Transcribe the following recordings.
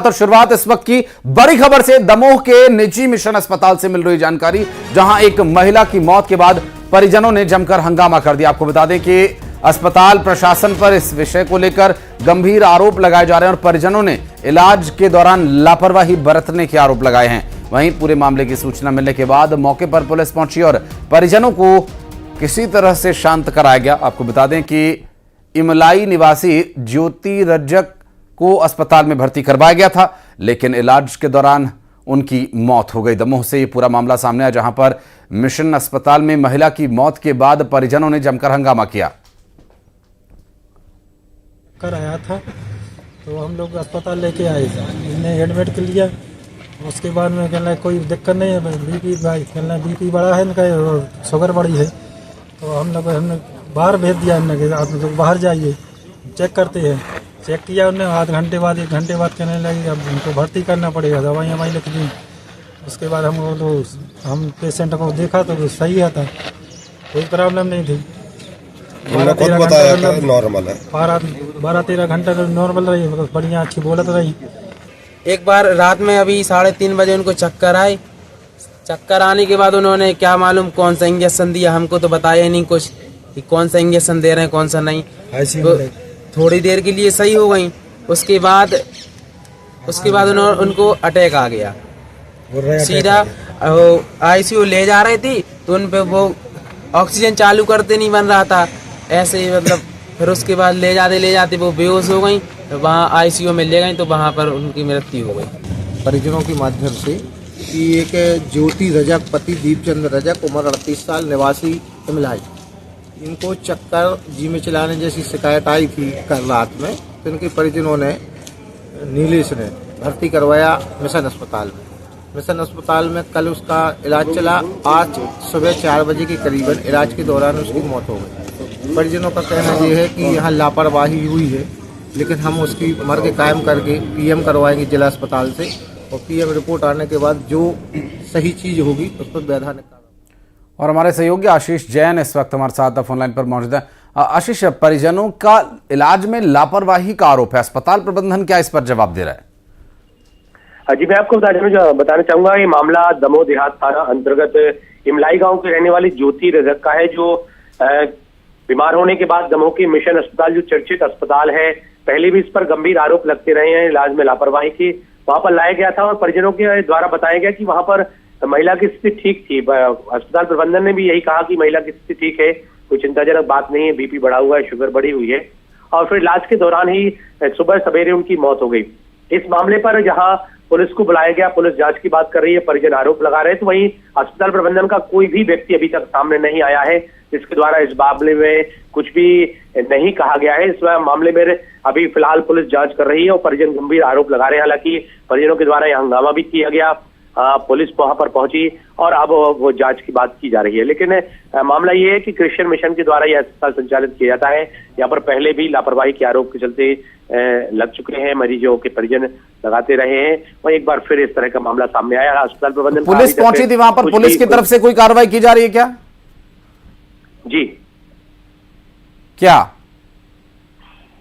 तो शुरुआत इस वक्त की बड़ी खबर से दमोह के निजी मिशन अस्पताल से मिल रही जानकारी, जहां एक महिला की मौत के बाद परिजनों ने जमकर हंगामा कर दिया। आपको बता दें कि अस्पताल प्रशासन पर इस विषय को लेकर गंभीर आरोप लगाए जा रहे हैं और परिजनों ने इलाज के दौरान लापरवाही बरतने के आरोप लगाए हैं। वहीं पूरे मामले की सूचना मिलने के बाद मौके पर पुलिस पहुंची और परिजनों को किसी तरह से शांत कराया गया। आपको बता दें कि इमलाई निवासी ज्योति रजक को अस्पताल में भर्ती करवाया गया था, लेकिन इलाज के दौरान उनकी मौत हो गई। दमोह से ये पूरा मामला सामने आया, जहां पर मिशन अस्पताल में महिला की मौत के बाद परिजनों ने जमकर हंगामा किया। कर आया था तो हम लोग अस्पताल लेके आए, इन्हें एडमिट कर लिया। उसके बाद में कहना कोई दिक्कत नहीं है, कहना बीपी बढ़ा है, इनका शुगर बढ़ी है, तो हमने बाहर भेज दिया। इन्हें आप लोग बाहर जाइए, चेक करते हैं। चेक किया उन्हें, आध घंटे बाद 1 घंटे बाद कहने लगे अब उनको भर्ती करना पड़ेगा, दवाइयाँ वहीं लिख दी। उसके बाद हम पेशेंट को देखा तो सही था, कोई प्रॉब्लम नहीं थी। 12-13 नॉर्मल है, 12-13 घंटा नॉर्मल रही, मतलब बढ़िया अच्छी बोलत रही। एक बार रात में अभी 3:30 बजे उनको चक्कर आए। चक्कर आने के बाद उन्होंने क्या मालूम कौन सा इंजेक्शन दिया, हमको तो बताया नहीं कुछ कि कौन सा इंजेक्शन दे रहे हैं कौन सा नहीं। तो थोड़ी देर के लिए सही हो गई, उसके बाद उनको अटैक आ गया। सीधा आईसीयू ले जा रहे थे तो उन पे वो ऑक्सीजन चालू करते नहीं बन रहा था, ऐसे ही मतलब। फिर उसके बाद ले जाते वो बेहोश हो गई, तो वहाँ आईसीयू में ले गई तो वहाँ पर उनकी मृत्यु हो गई। परिजनों के माध्यम से कि एक ज्योति रजक पति दीपचंद रजक उम्र 38 साल निवासी इमलाई, इनको चक्कर जी में चलाने जैसी शिकायत आई थी कल रात में, तो इनके परिजनों ने नीलेश ने भर्ती करवाया मिशन अस्पताल में। मिशन अस्पताल में कल उसका इलाज चला। आज सुबह 4 बजे के करीबन इलाज के दौरान उसकी मौत हो गई। परिजनों का कहना यह है कि यहाँ लापरवाही हुई है, लेकिन हम उसकी मर्ग कायम करके पीएम करवाएंगे जिला अस्पताल से, और पीएम रिपोर्ट आने के बाद जो सही चीज़ होगी उस पर वैधानिक। और हमारे सहयोगी आशीष जैन इस वक्त हमारे साथ फोनलाइन पर मौजूद है। आशीष, परिजनों का इलाज में लापरवाही का आरोप है, अस्पताल प्रबंधन क्या इस पर जवाब दे रहा है? जी, मैं आपको बताना चाहूंगा, ये मामला दमोह देहात थाना अंतर्गत इमलाई गांव के रहने वाली ज्योति रजक का है, जो बीमार होने के बाद दमोह के मिशन अस्पताल, जो चर्चित अस्पताल है, पहले भी इस पर गंभीर आरोप लगते रहे हैं इलाज में लापरवाही की, वहां पर लाया गया था और परिजनों के द्वारा बताया गया कि वहां पर महिला की स्थिति ठीक थी। अस्पताल प्रबंधन ने भी यही कहा कि महिला की स्थिति ठीक है, कोई चिंताजनक बात नहीं है, बीपी बढ़ा हुआ है, शुगर बढ़ी हुई है, और फिर इलाज के दौरान ही सुबह सवेरे उनकी मौत हो गई। इस मामले पर जहां पुलिस को बुलाया गया, पुलिस जांच की बात कर रही है, परिजन आरोप लगा रहे हैं, तो वहीं अस्पताल प्रबंधन का कोई भी व्यक्ति अभी तक सामने नहीं आया है जिसके द्वारा इस मामले में कुछ भी नहीं कहा गया है। इस मामले में अभी फिलहाल पुलिस जांच कर रही है और परिजन गंभीर आरोप लगा रहे हैं। हालांकि परिजनों के द्वारा यह हंगामा भी किया गया, पुलिस वहां पर पहुंची और अब वो जांच की बात की जा रही है। लेकिन मामला ये है कि क्रिश्चियन मिशन के द्वारा यह अस्पताल संचालित किया जाता है। यहाँ पर पहले भी लापरवाही के आरोप के चलते लग चुके हैं, मरीजों के परिजन लगाते रहे हैं, और एक बार फिर इस तरह का मामला सामने आया। अस्पताल प्रबंधन पुलिस पहुंची थी वहां पर, पुलिस की तरफ से कोई कार्रवाई की जा रही है क्या? जी, क्या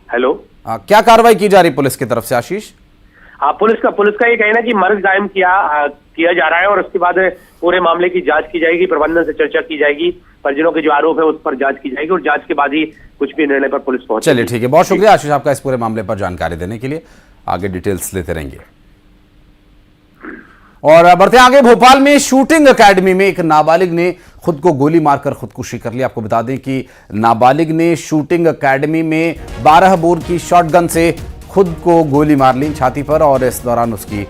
हेलो, क्या कार्रवाई की जा रही पुलिस की तरफ से आशीष? हाँ, पुलिस का ये कहना है कि मर्ग कायम किया जा रहा है और उसके बाद पूरे मामले की जांच की जाएगी, प्रबंधन से चर्चा की जाएगी, परिजनों के जो आरोप है उस पर जांच की जाएगी और जांच के बाद ही कुछ भी निर्णय पर पुलिस पहुंचेगी। चलिए ठीक है, बहुत शुक्रिया आशीष आपका इस पूरे मामले पर जानकारी देने के लिए। आगे डिटेल्स लेते रहेंगे और बढ़ते आगे। भोपाल में शूटिंग एकेडमी में एक नाबालिग ने खुद को गोली मारकर खुदकुशी कर ली। आपको बता दें कि नाबालिग ने शूटिंग एकेडमी में 12 बोर की शॉटगन से खुद को गोली मार ली छाती पर और इस दौरान उसकी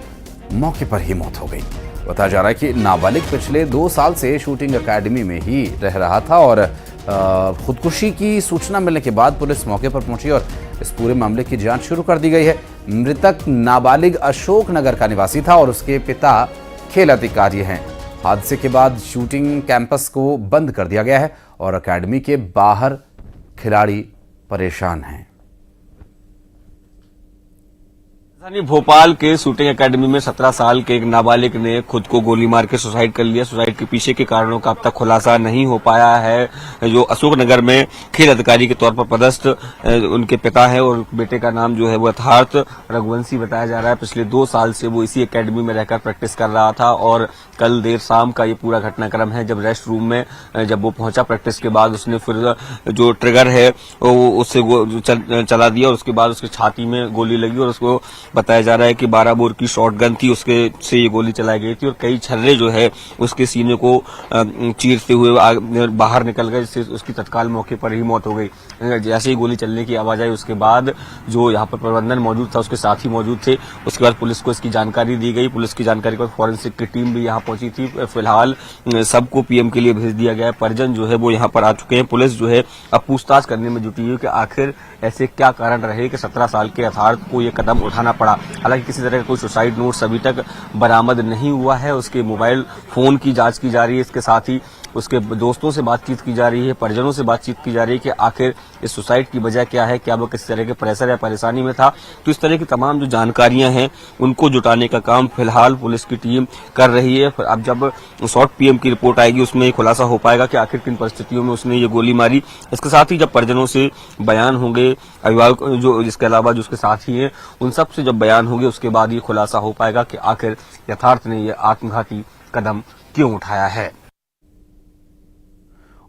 मौके पर ही मौत हो गई। बताया जा रहा है कि नाबालिग पिछले 2 साल से शूटिंग एकेडमी में ही रह रहा था और खुदकुशी की सूचना मिलने के बाद पुलिस मौके पर पहुंची और इस पूरे मामले की जांच शुरू कर दी गई है। मृतक नाबालिग अशोक नगर का निवासी था और उसके पिता खेल अधिकारी हैं। हादसे के बाद शूटिंग कैंपस को बंद कर दिया गया है और एकेडमी के बाहर खिलाड़ी परेशान हैं। राजधानी भोपाल के शूटिंग एकेडमी में 17 साल के एक नाबालिग ने खुद को गोली मार के सुसाइड कर लिया। सुसाइड के पीछे के कारणों का अब तक खुलासा नहीं हो पाया है। जो अशोकनगर में खेल अधिकारी के तौर पर पदस्थ उनके पिता है और बेटे का नाम जो है वो यथार्थ रघुवंशी बताया जा रहा है। पिछले 2 साल से वो इसी एकेडमी में रहकर प्रैक्टिस कर रहा था और कल देर शाम का ये पूरा घटनाक्रम है, जब रेस्ट रूम में जब वो पहुंचा प्रैक्टिस के बाद उसने फिर जो ट्रिगर है वो उससे चला दिया और उसके बाद उसकी छाती में गोली लगी और उसको बताया जा रहा है कि 12 बोर की शॉटगन थी, उसके से ये गोली चलाई गई थी और कई छर्रे जो है उसके सीने को चीरते हुए बाहर निकल गए, जिससे उसकी तत्काल मौके पर ही मौत हो गई। जैसे ही गोली चलने की आवाज आई उसके बाद जो यहाँ पर प्रबंधन मौजूद था, उसके साथी मौजूद थे, उसके बाद पुलिस को इसकी जानकारी दी गई। पुलिस की जानकारी पर फॉरेंसिक की टीम भी यहाँ पहुंची थी। फिलहाल सबको पीएम के लिए भेज दिया गया है। परिजन जो है वो यहाँ पर आ चुके हैं। पुलिस जो है अब पूछताछ करने में जुटी है कि आखिर ऐसे क्या कारण रहे कि 17 साल के यथार्थ को ये कदम उठाना पड़ा। हालांकि किसी तरह का कोई सुसाइड नोट अभी तक बरामद नहीं हुआ है। उसके मोबाइल फोन की जांच की जा रही है, इसके साथ ही उसके दोस्तों से बातचीत की जा रही है, परिजनों से बातचीत की जा रही है कि आखिर इस सुसाइड की वजह क्या है, क्या वो किसी तरह के प्रेशर या परेशानी में था। तो इस तरह की तमाम जो जानकारियां हैं उनको जुटाने का काम फिलहाल पुलिस की टीम कर रही है। फिर अब जब शॉर्ट पीएम की रिपोर्ट आएगी उसमें ये खुलासा हो पाएगा कि आखिर किन परिस्थितियों में उसने ये गोली मारी। इसके साथ ही जब परिजनों से बयान होंगे, अभिभावक जो इसके अलावा जो उसके साथी हैं उन सब से जब बयान होंगे उसके बाद ये खुलासा हो पाएगा कि आखिर यथार्थ ने ये आत्मघाती कदम क्यों उठाया है।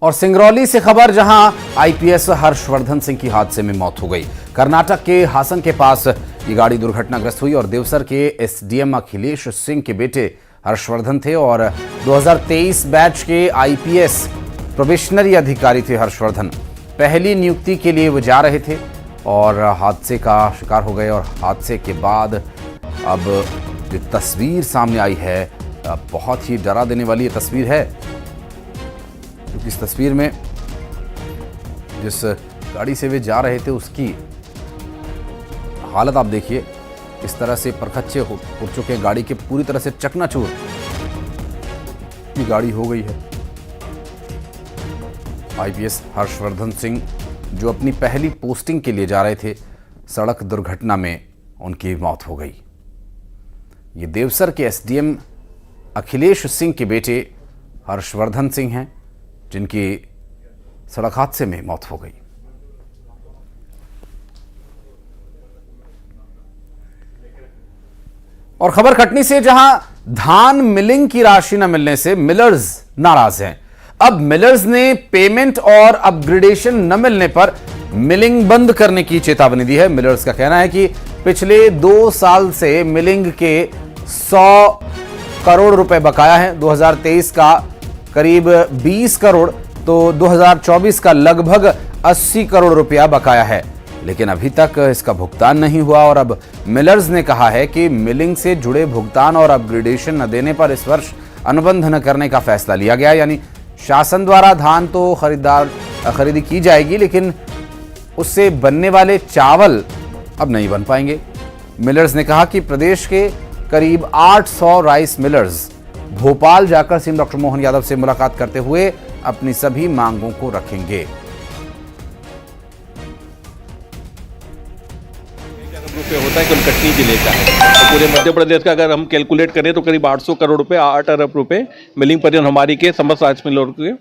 और सिंगरौली से खबर, जहां आईपीएस हर्षवर्धन सिंह की हादसे में मौत हो गई। कर्नाटक के हासन के पास ये गाड़ी दुर्घटनाग्रस्त हुई और देवसर के एसडीएम अखिलेश सिंह के बेटे हर्षवर्धन थे और 2023 बैच के आईपीएस प्रोबेशनरी अधिकारी थे हर्षवर्धन। पहली नियुक्ति के लिए वो जा रहे थे और हादसे का शिकार हो गए और हादसे के बाद अब जो तस्वीर सामने आई है बहुत ही डरा देने वाली ये तस्वीर है, क्योंकि इस तस्वीर में जिस गाड़ी से वे जा रहे थे उसकी हालत आप देखिए। इस तरह से परखच्चे हो चुके हैं, गाड़ी के पूरी तरह से चकनाचूर की गाड़ी हो गई है। आईपीएस हर्षवर्धन सिंह जो अपनी पहली पोस्टिंग के लिए जा रहे थे, सड़क दुर्घटना में उनकी मौत हो गई। ये देवसर के एसडीएम अखिलेश सिंह के बेटे हर्षवर्धन सिंह हैं, जिनकी सड़क हादसे में मौत हो गई। और खबर कटनी से, जहां धान मिलिंग की राशि न मिलने से मिलर्स नाराज हैं। अब मिलर्स ने पेमेंट और अपग्रेडेशन न मिलने पर मिलिंग बंद करने की चेतावनी दी है। मिलर्स का कहना है कि पिछले 2 साल से मिलिंग के 100 करोड़ रुपए बकाया है। 2023 का करीब 20 करोड़ तो 2024 का लगभग 80 करोड़ रुपया बकाया है, लेकिन अभी तक इसका भुगतान नहीं हुआ। और अब मिलर्स ने कहा है कि मिलिंग से जुड़े भुगतान और अपग्रेडेशन न देने पर इस वर्ष अनुबंध न करने का फैसला लिया गया। यानी शासन द्वारा धान तो खरीदी की जाएगी, लेकिन उससे बनने वाले चावल अब नहीं बन पाएंगे। मिलर्स ने कहा कि प्रदेश के करीब 800 राइस मिलर्स भोपाल जाकर सीएम डॉक्टर मोहन यादव से मुलाकात करते हुए अपनी सभी मांगों को रखेंगे। रुपये होता है केवल कटनी जिले का है, तो पूरे मध्य प्रदेश का अगर हम कैलकुलेट करें तो करीब 800 करोड़ रुपए, 8 अरब रुपए मिलिंग परिजन हमारी के समस्त राइस मिलों के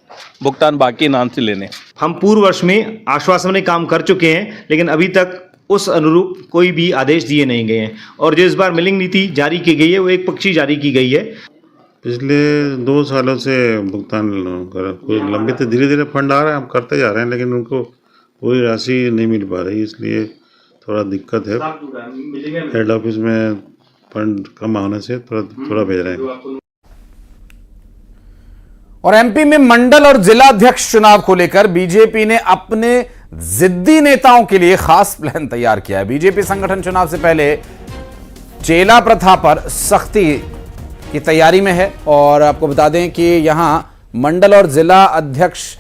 भुगतान बाकी नान से लेने। हम पूर्व वर्ष में आश्वासन में काम कर चुके हैं, लेकिन अभी तक उस अनुरूप कोई भी आदेश दिए नहीं गए हैं। और जो इस बार मिलिंग नीति जारी की गई है वो एक पक्षी जारी की गई है। पिछले 2 सालों से भुगतान कोई लंबित धीरे धीरे फंड आ रहा है, हम करते जा रहे हैं, लेकिन उनको पूरी राशि नहीं मिल पा रही, इसलिए थोड़ा दिक्कत है। हेड ऑफिस में फंड कम आने से थोड़ा भेज रहे हैं। और एमपी में मंडल और जिला अध्यक्ष चुनाव को लेकर बीजेपी ने अपने जिद्दी नेताओं के लिए खास प्लान तैयार किया है। बीजेपी संगठन चुनाव से पहले चेला प्रथा पर सख्ती की तैयारी में है और आपको बता दें कि यहां मंडल और जिला अध्यक्ष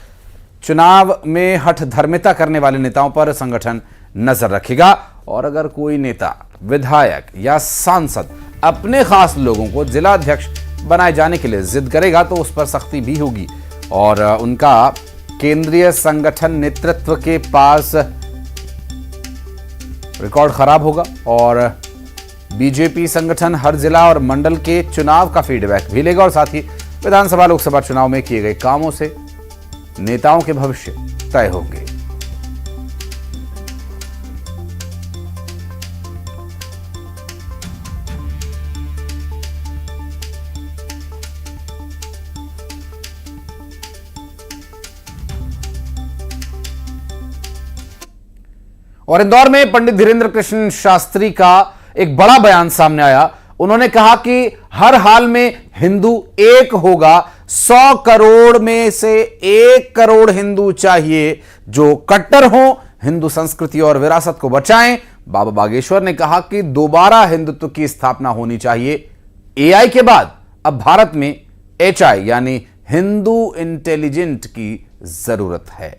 चुनाव में हठ धर्मिता करने वाले नेताओं पर संगठन नजर रखेगा और अगर कोई नेता, विधायक या सांसद अपने खास लोगों को जिला अध्यक्ष बनाए जाने के लिए जिद करेगा तो उस पर सख्ती भी होगी और उनका केंद्रीय संगठन नेतृत्व के पास रिकॉर्ड खराब होगा और बीजेपी संगठन हर जिला और मंडल के चुनाव का फीडबैक भी लेगा और साथ ही विधानसभा लोकसभा चुनाव में किए गए कामों से नेताओं के भविष्य तय होंगे। और इंदौर में पंडित धीरेन्द्र कृष्ण शास्त्री का एक बड़ा बयान सामने आया। उन्होंने कहा कि हर हाल में हिंदू एक होगा, 100 करोड़ में से 1 करोड़ हिंदू चाहिए जो कट्टर हो, हिंदू संस्कृति और विरासत को बचाएं। बाबा बागेश्वर ने कहा कि दोबारा हिंदुत्व की स्थापना होनी चाहिए। एआई के बाद अब भारत में एचआई यानी हिंदू इंटेलिजेंट की जरूरत है।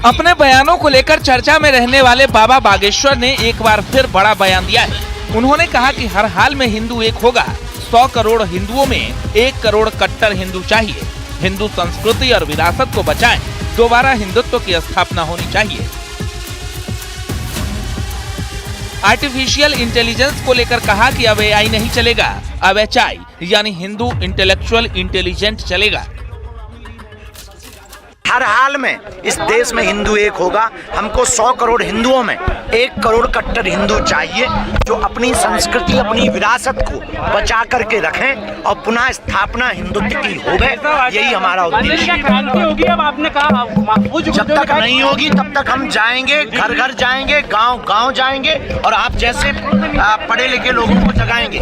अपने बयानों को लेकर चर्चा में रहने वाले बाबा बागेश्वर ने एक बार फिर बड़ा बयान दिया है। उन्होंने कहा कि हर हाल में हिंदू एक होगा, 100 करोड़ हिंदुओं में 1 करोड़ कट्टर हिंदू चाहिए, हिंदू संस्कृति और विरासत को बचाएं, दोबारा हिंदुत्व की स्थापना होनी चाहिए। आर्टिफिशियल इंटेलिजेंस को लेकर कहा कि अब एआई नहीं चलेगा, अब एचआई यानी हिंदू इंटेलेक्चुअल इंटेलिजेंट चलेगा। हर हाल में इस देश में हिंदू एक होगा। हमको 100 करोड़ हिंदुओं में 1 करोड़ कट्टर हिंदू चाहिए जो अपनी संस्कृति, अपनी विरासत को बचा करके रखें और पुनः स्थापना हिंदुत्व की होवे। यही हमारा उद्देश्य है। जब तक नहीं होगी तब तक हम जाएंगे, घर घर जाएंगे, गांव गांव जाएंगे और आप जैसे पढ़े लिखे लोगों को जगाएंगे।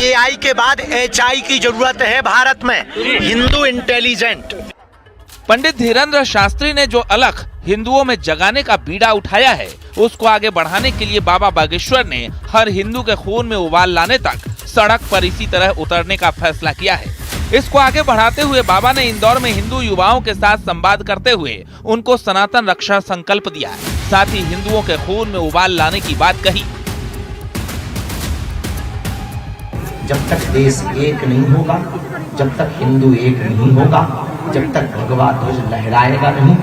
एआई के बाद एचआई की जरूरत है भारत में, हिंदू इंटेलिजेंट। पंडित धीरेन्द्र शास्त्री ने जो अलख हिंदुओं में जगाने का बीड़ा उठाया है, उसको आगे बढ़ाने के लिए बाबा बागेश्वर ने हर हिंदू के खून में उबाल लाने तक सड़क पर इसी तरह उतरने का फैसला किया है। इसको आगे बढ़ाते हुए बाबा ने इंदौर में हिंदू युवाओं के साथ संवाद करते हुए उनको सनातन रक्षा संकल्प दिया, साथ ही हिंदुओं के खून में उबाल लाने की बात कही। जब तक देश एक नहीं होगा, जब तक हिंदू एक नहीं होगा, जब तक भगवा ध्वज लहराएगा नहीं,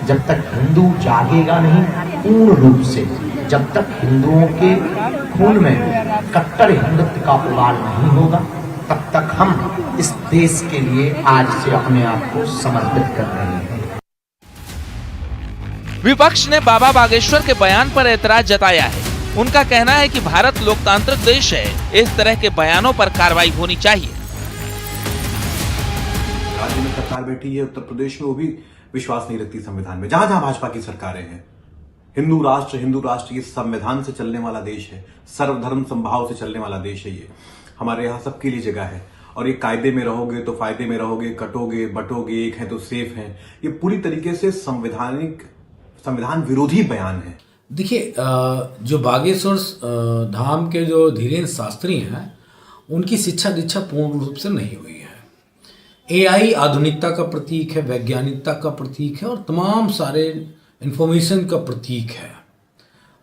जब तक हिंदू जागेगा नहीं पूर्ण रूप से, जब तक हिंदुओं के खून में कट्टर हिंदुत्व का उबाल नहीं होगा, तब तक हम इस देश के लिए आज से अपने आप को समर्पित कर रहे हैं। विपक्ष ने बाबा बागेश्वर के बयान पर ऐतराज जताया है। उनका कहना है कि भारत लोकतांत्रिक देश है, इस तरह के बयानों पर कार्रवाई होनी चाहिए। राज्य में सरकार बैठी है उत्तर प्रदेश में, वो भी विश्वास नहीं रखती संविधान में। जहां जहां भाजपा की सरकारें हैं, हिंदू राष्ट्र ये संविधान से चलने वाला देश है, सर्वधर्म समभाव से चलने वाला देश है। ये हमारे यहाँ सबके लिए जगह है और ये कायदे में रहोगे तो फायदे में रहोगे, कटोगे बटोगे, एक है तो सेफ है। ये पूरी तरीके से संविधान विरोधी बयान है। देखिए, जो बागेश्वर धाम के जो धीरेन्द्र शास्त्री हैं, उनकी शिक्षा दीक्षा पूर्ण रूप से नहीं हुई है। एआई आधुनिकता का प्रतीक है, वैज्ञानिकता का प्रतीक है और तमाम सारे इंफॉर्मेशन का प्रतीक है।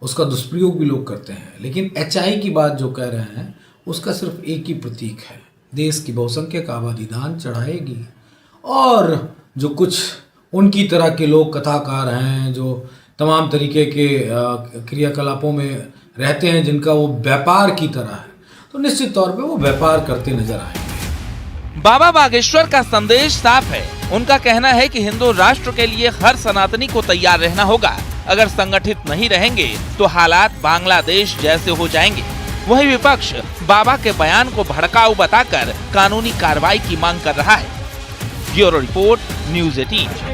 उसका दुष्प्रयोग भी लोग करते हैं, लेकिन एचआई की बात जो कह रहे हैं उसका सिर्फ एक ही प्रतीक है, देश की बहुसंख्यक आबादी दान चढ़ाएगी। और जो कुछ उनकी तरह के लोग कथाकार हैं, जो तमाम तरीके के क्रियाकलापों में रहते हैं, जिनका वो व्यापार की तरह है, तो निश्चित तौर पे वो व्यापार करते नजर आएंगे। बाबा बागेश्वर का संदेश साफ है। उनका कहना है कि हिंदू राष्ट्र के लिए हर सनातनी को तैयार रहना होगा। अगर संगठित नहीं रहेंगे तो हालात बांग्लादेश जैसे हो जाएंगे। वहीं विपक्ष बाबा के बयान को भड़काऊ बताकर कानूनी कार्रवाई की मांग कर रहा है। Bureau report, news 18।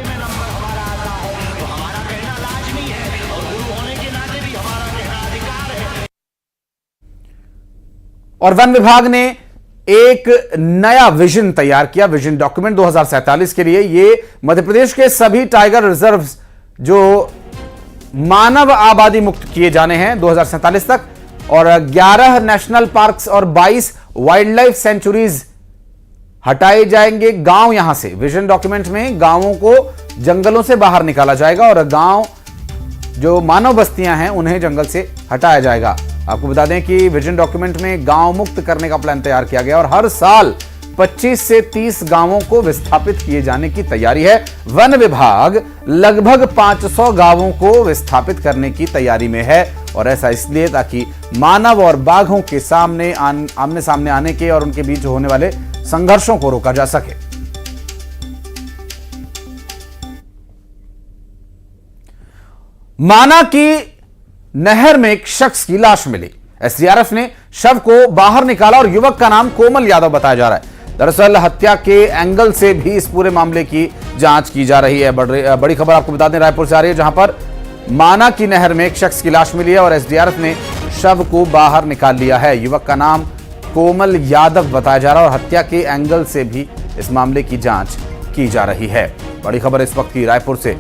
और वन विभाग ने एक नया विजन तैयार किया, विजन डॉक्यूमेंट 2047 के लिए। ये मध्य प्रदेश के सभी टाइगर रिजर्व्स जो मानव आबादी मुक्त किए जाने हैं 2047 तक, और 11 नेशनल पार्क्स और 22 वाइल्ड लाइफ सेंचुरीज हटाए जाएंगे गांव। यहां से विजन डॉक्यूमेंट में गांवों को जंगलों से बाहर निकाला जाएगा और गांव जो मानव बस्तियां हैं उन्हें जंगल से हटाया जाएगा। आपको बता दें कि विजन डॉक्यूमेंट में गांव मुक्त करने का प्लान तैयार किया गया और हर साल 25 से 30 गांवों को विस्थापित किए जाने की तैयारी है। वन विभाग लगभग 500 गांवों को विस्थापित करने की तैयारी में है और ऐसा इसलिए ताकि मानव और बाघों के आमने सामने आने के और उनके बीच होने वाले संघर्षों को रोका जा सके। माना की नहर में एक शख्स की लाश मिली। एसडीआरएफ ने शव को बाहर निकाला और युवक का नाम कोमल यादव बताया जा रहा है। दरअसल हत्या के एंगल से भी इस पूरे मामले की जांच की जा रही है। बड़ी खबर आपको बता दें रायपुर से आ रही है, जहां पर माना की नहर में एक शख्स की लाश मिली है और एसडीआरएफ ने शव को बाहर निकाल लिया है। युवक का नाम कोमल यादव बताया जा रहा है और हत्या के एंगल से भी इस मामले की जांच की जा रही है। बड़ी खबर इस वक्त की रायपुर से,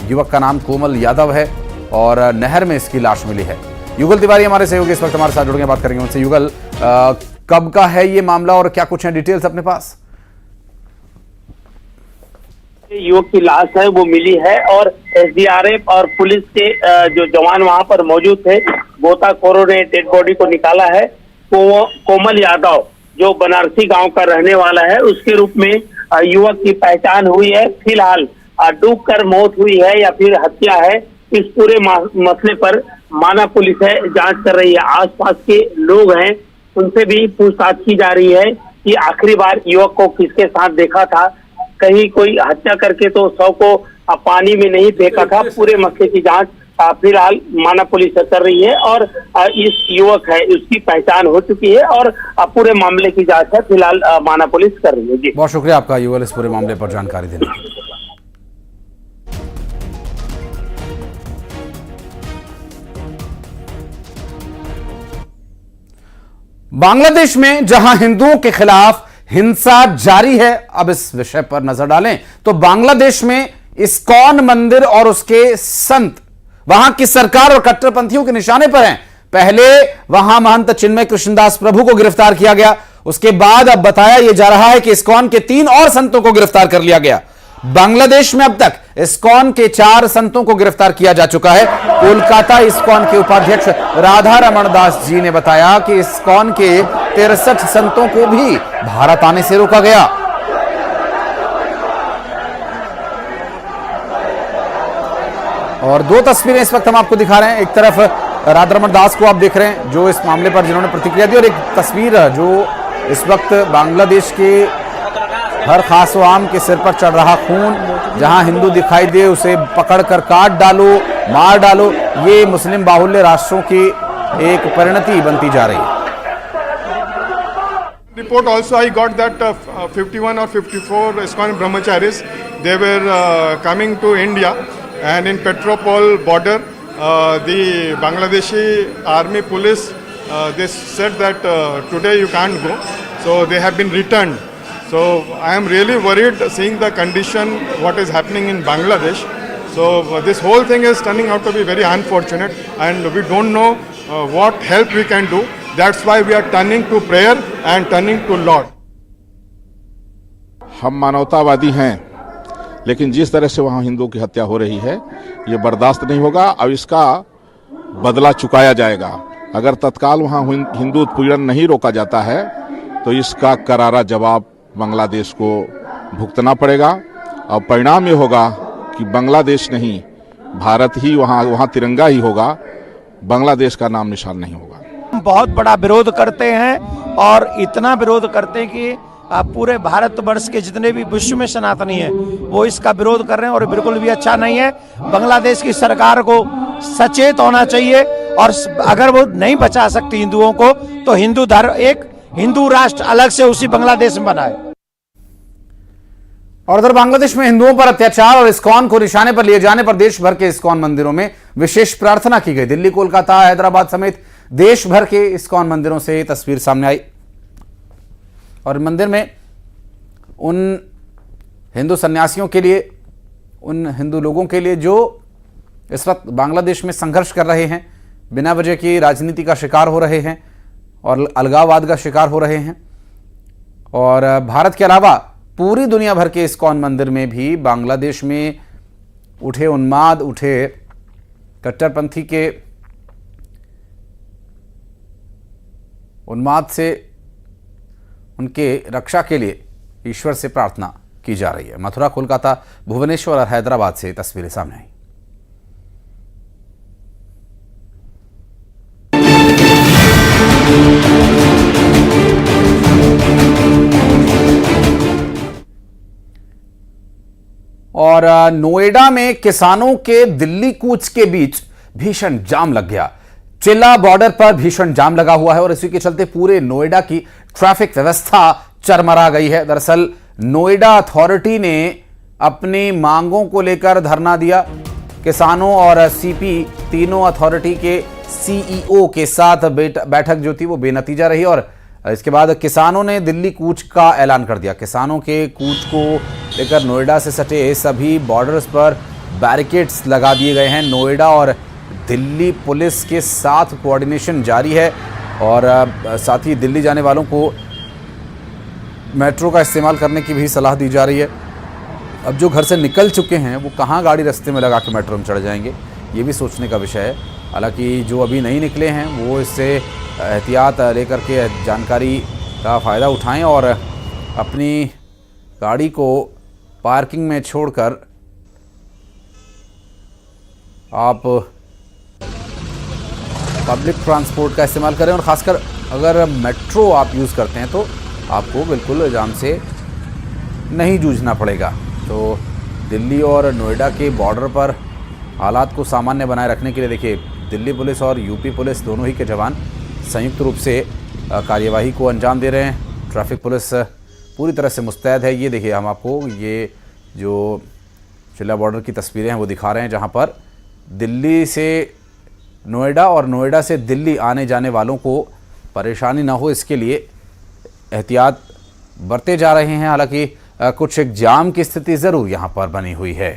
युवक का नाम कोमल यादव है और नहर में इसकी लाश मिली है। युगल तिवारी हमारे सहयोगी इस वक्त हमारे साथ जुड़ेंगे, बात करेंगे उनसे। युगल, कब का है ये मामला और क्या कुछ है डिटेल्स अपने पास? युवक की लाश है वो मिली है और एसडीआरएफ और पुलिस के जो जवान वहां पर मौजूद थे, गोताखोरों ने डेड बॉडी को निकाला है। कोमल यादव जो बनारसी गांव का रहने वाला है, उसके रूप में युवक की पहचान हुई है। फिलहाल डूबकर मौत हुई है या फिर हत्या है, इस पूरे मसले पर माना पुलिस है जांच कर रही है। आसपास के लोग हैं, उनसे भी पूछताछ की जा रही है कि आखिरी बार युवक को किसके साथ देखा था। कहीं कोई हत्या करके तो शव को पानी में नहीं फेंका था। पूरे मसले की जांच फिलहाल माना पुलिस कर रही है और इस युवक है उसकी पहचान हो चुकी है और पूरे मामले की जांच है फिलहाल माना पुलिस कर रही है। जी बहुत शुक्रिया आपका युगल इस पूरे मामले पर जानकारी देने के लिए। बांग्लादेश में जहां हिंदुओं के खिलाफ हिंसा जारी है, अब इस विषय पर नजर डालें तो बांग्लादेश में इस्कॉन मंदिर और उसके संत वहां की सरकार और कट्टरपंथियों के निशाने पर हैं। पहले वहां महंत चिन्मय कृष्णदास प्रभु को गिरफ्तार किया गया, उसके बाद अब बताया यह जा रहा है कि इस्कॉन के 3 और संतों को गिरफ्तार कर लिया गया। बांग्लादेश में अब तक इस्कॉन के 4 संतों को गिरफ्तार किया जा चुका है। कोलकाता इस्कॉन के उपाध्यक्ष राधा रमण दास जी ने बताया कि इस्कॉन के 63 संतों को भी भारत आने से रोका गया। और 2 तस्वीरें इस वक्त हम आपको दिखा रहे हैं। एक तरफ राधा रमण दास को आप देख रहे हैं जो इस मामले पर जिन्होंने प्रतिक्रिया दी, और एक तस्वीर जो इस वक्त बांग्लादेश के हर खासवाम के सिर पर चढ़ रहा खून, जहां हिंदू दिखाई दे उसे पकड़कर काट डालो, मार डालो, ये मुस्लिम बाहुल्य राष्ट्रों की एक परिणति बनती जा रही है। Report also I got that 51 or 54 ISKCON brahmacharis, they were coming to India, and in Petropol border the Bangladeshi army police they said that today you can't go, so they have been returned. So I am really worried seeing the condition what is happening in Bangladesh. So this whole thing is turning out to be very unfortunate, and we don't know what help we can do. That's why we are turning to prayer and turning to Lord. हम मानवतावादी हैं, लेकिन जिस तरह से वहाँ हिंदुओं की हत्या हो रही है ये बर्दाश्त नहीं होगा और इसका बदला चुकाया जाएगा। अगर तत्काल वहाँ हिंदू उत्पीड़न नहीं रोका जाता है तो इसका करारा जवाब बांग्लादेश को भुगतना पड़ेगा, और परिणाम ये होगा कि बांग्लादेश नहीं भारत ही वहाँ तिरंगा ही होगा, बांग्लादेश का नाम निशान नहीं होगा। हम बहुत बड़ा विरोध करते हैं और इतना विरोध करते हैं कि पूरे भारतवर्ष के जितने भी विश्व में सनातनी हैं वो इसका विरोध कर रहे हैं और बिल्कुल भी अच्छा नहीं है। बांग्लादेश की सरकार को सचेत होना चाहिए और अगर वो नहीं बचा सकती हिंदुओं को तो हिंदू धर्म एक हिंदू राष्ट्र अलग से उसी बांग्लादेश में बनाए। और उधर बांग्लादेश में हिंदुओं पर अत्याचार और इस्कॉन को निशाने पर लिए जाने पर देश भर के इस्कॉन मंदिरों में विशेष प्रार्थना की गई। दिल्ली, कोलकाता, हैदराबाद समेत देश भर के इस्कॉन मंदिरों से ये तस्वीर सामने आई और मंदिर में उन हिंदू सन्यासियों के लिए, उन हिंदू लोगों के लिए जो इस वक्त बांग्लादेश में संघर्ष कर रहे हैं, बिना वजह की राजनीति का शिकार हो रहे हैं और अलगाववाद का शिकार हो रहे हैं। और भारत के अलावा पूरी दुनिया भर के इस्कॉन मंदिर में भी बांग्लादेश में उठे उन्माद, उठे कट्टरपंथी के उन्माद से उनके रक्षा के लिए ईश्वर से प्रार्थना की जा रही है। मथुरा, कोलकाता, भुवनेश्वर और हैदराबाद से तस्वीरें सामने आई। और नोएडा में किसानों के दिल्ली कूच के बीच भीषण जाम लग गया। चिल्ला बॉर्डर पर भीषण जाम लगा हुआ है और इसी के चलते पूरे नोएडा की ट्रैफिक व्यवस्था चरमरा गई है। दरअसल नोएडा अथॉरिटी ने अपनी मांगों को लेकर धरना दिया। किसानों और सीपी तीनों अथॉरिटी के सीईओ के साथ बैठक जो थी वो बेनतीजा रही और इसके बाद किसानों ने दिल्ली कूच का ऐलान कर दिया। किसानों के कूच को लेकर नोएडा से सटे सभी बॉर्डर्स पर बैरिकेड्स लगा दिए गए हैं। नोएडा और दिल्ली पुलिस के साथ कोऑर्डिनेशन जारी है और साथ ही दिल्ली जाने वालों को मेट्रो का इस्तेमाल करने की भी सलाह दी जा रही है। अब जो घर से निकल चुके हैं वो कहाँ गाड़ी रास्ते में लगा के मेट्रो में चढ़ जाएंगे, ये भी सोचने का विषय है। हालांकि जो अभी नहीं निकले हैं वो इससे एहतियात लेकर के जानकारी का फ़ायदा उठाएं और अपनी गाड़ी को पार्किंग में छोड़कर आप पब्लिक ट्रांसपोर्ट का इस्तेमाल करें और ख़ासकर अगर मेट्रो आप यूज़ करते हैं तो आपको बिल्कुल जाम से नहीं जूझना पड़ेगा। तो दिल्ली और नोएडा के बॉर्डर पर हालात को सामान्य बनाए रखने के लिए देखिए दिल्ली पुलिस और यूपी पुलिस दोनों ही के जवान संयुक्त रूप से कार्यवाही को अंजाम दे रहे हैं। ट्रैफिक पुलिस पूरी तरह से मुस्तैद है। ये देखिए हम आपको ये जो चिल्ला बॉर्डर की तस्वीरें हैं वो दिखा रहे हैं जहां पर दिल्ली से नोएडा और नोएडा से दिल्ली आने जाने वालों को परेशानी ना हो इसके लिए एहतियात बरते जा रहे हैं। हालांकि कुछ एक जाम की स्थिति ज़रूर यहां पर बनी हुई है।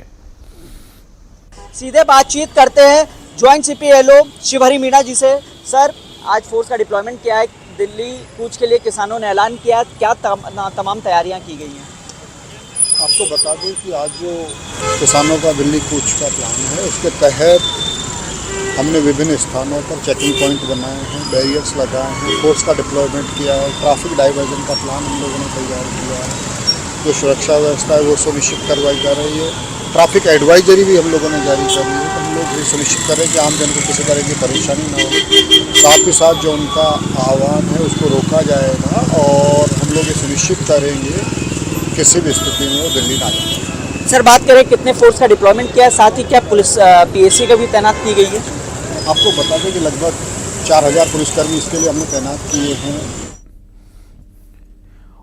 सीधे बातचीत करते हैं ज्वाइंट सीपीएलओ शिवहरी मीणा जी से। सर, आज फोर्स का डिप्लॉयमेंट किया है, दिल्ली कूच के लिए किसानों ने ऐलान किया, क्या तमाम तैयारियां की गई हैं? आपको बता दें कि आज जो किसानों का दिल्ली कूच का प्लान है उसके तहत हमने विभिन्न स्थानों पर चेकिंग पॉइंट बनाए हैं, बैरियर्स लगाए हैं, फोर्स का डिप्लॉयमेंट किया है, ट्रैफिक डाइवर्जन का प्लान हम लोगों ने तैयार किया है। जो सुरक्षा व्यवस्था है वो सुनिश्चित करवाई जा रही है। ट्रैफिक एडवाइजरी भी हम लोगों ने जारी कर दी है। हम लोग ये सुनिश्चित करें कि आम जन को किसी तरह की परेशानी ना हो। साथ ही साथ जो उनका आह्वान है उसको रोका जाएगा और हम लोग ये सुनिश्चित करेंगे किसी भी स्थिति में वो दिल्ली ना जाए। सर, बात करें कितने फोर्स का डिप्लॉयमेंट किया है, साथ ही क्या पुलिस पीएससी का भी तैनात की गई है? आपको बता दें कि लगभग 4000 पुलिसकर्मी इसके लिए हमने तैनात किए हैं।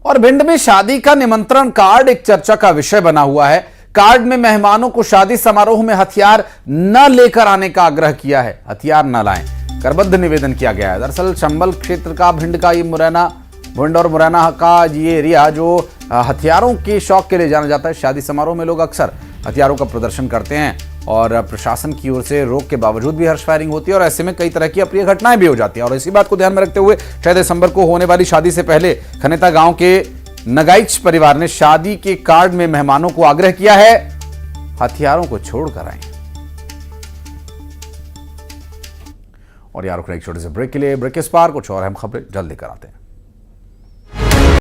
और भिंड में शादी का निमंत्रण कार्ड एक चर्चा का विषय बना हुआ है। कार्ड में मेहमानों को शादी समारोह में हथियार न लेकर आने का आग्रह किया है। हथियार न लाएं, करबद्ध निवेदन किया गया है। दरअसल चंबल क्षेत्र का भिंड का ये भिंड और मुरैना का ये एरिया जो हथियारों के शौक के लिए जाना जाता है। शादी समारोह में लोग अक्सर हथियारों का प्रदर्शन करते हैं और प्रशासन की ओर से रोक के बावजूद भी हर्ष फायरिंग होती है और ऐसे में कई तरह की अप्रिय घटनाएं भी हो जाती हैं। और इसी बात को ध्यान में रखते हुए 6 दिसंबर को होने वाली शादी से पहले खनेता गांव के नगाइच परिवार ने शादी के कार्ड में मेहमानों को आग्रह किया है हथियारों को छोड़कर आएं। और यार एक छोटे से ब्रेक के लिए, ब्रेक के इस पार कुछ और अहम खबरें जल्द लेकर आते हैं।